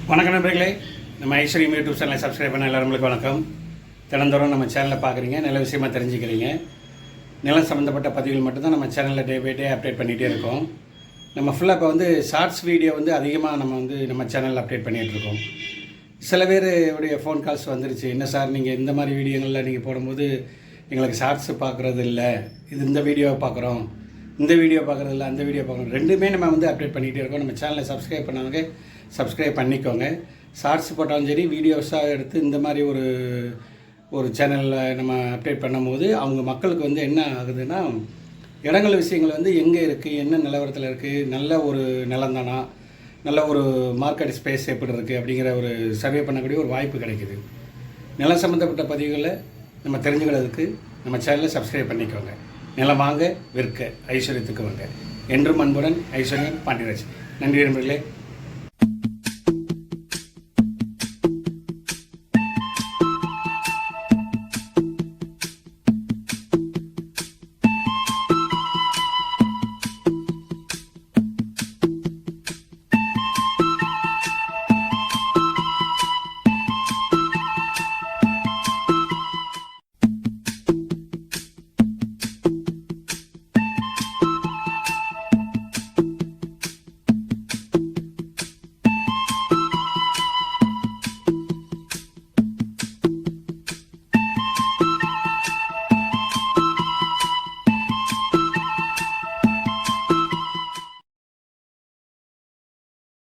வணக்கம் நண்பர்களே, நம்ம ஐஸ்வர்யம் யூடியூப் சேனலை சப்ஸ்கிரைப் பண்ண எல்லாருங்களுக்கு வணக்கம். தினந்தோறும் நம்ம சேனலை பார்க்குறீங்க, நல்ல விஷயமாக தெரிஞ்சுக்கிறீங்க. நிலம் சம்மந்தப்பட்ட பதிவுகள் மட்டும்தான் நம்ம சேனலில் டே பை டே அப்டேட் பண்ணிகிட்டே இருக்கோம். நம்ம ஃபுல்லாக இப்போ ஷார்ட்ஸ் வீடியோ அதிகமாக நம்ம சேனலில் அப்டேட் பண்ணிகிட்ருக்கோம். சில பேர் உடைய ஃபோன் கால்ஸ் வந்துருச்சு, என்ன சார் நீங்கள் இந்த மாதிரி வீடியோங்களில் நீங்கள் போடும்போது எங்களுக்கு ஷார்ட்ஸு பார்க்குறது இல்லை, இந்த வீடியோவை பார்க்குறோம், இந்த வீடியோ பார்க்குறது இல்லை, அந்த வீடியோ பார்க்குறோம், ரெண்டுமே நம்ம அப்டேட் பண்ணிகிட்டே இருக்கோம். நம்ம சேனலை சப்ஸ்கிரைப் பண்ணவங்க சப்ஸ்கிரைப் பண்ணிக்கோங்க. ஷார்ட்ஸ் போட்டாலும் சரி, வீடியோஸாக எடுத்து இந்த மாதிரி ஒரு சேனலில் நம்ம அப்டேட் பண்ணும்போது அவங்க மக்களுக்கு என்ன ஆகுதுன்னா, இடங்கள் விஷயங்கள் எங்கே இருக்குது, என்ன நிலவரத்தில் இருக்குது, நல்ல ஒரு நிலம் தானா, நல்ல ஒரு மார்க்கெட் ஸ்பேஸ் எப்படி இருக்குது அப்படிங்கிற ஒரு சர்வே பண்ணக்கூடிய ஒரு வாய்ப்பு கிடைக்குது. நிலம் சம்மந்தப்பட்ட பதிவுகளை நம்ம தெரிஞ்சுக்கிறதுக்கு நம்ம சேனலை சப்ஸ்கிரைப் பண்ணிக்கோங்க. நிலம் வாங்க விற்க ஐஸ்வர்யத்துக்கு வாங்க. என்றும் அன்புடன் ஐஸ்வர்யம் பாண்டியராஜ். நன்றி நண்பர்களே.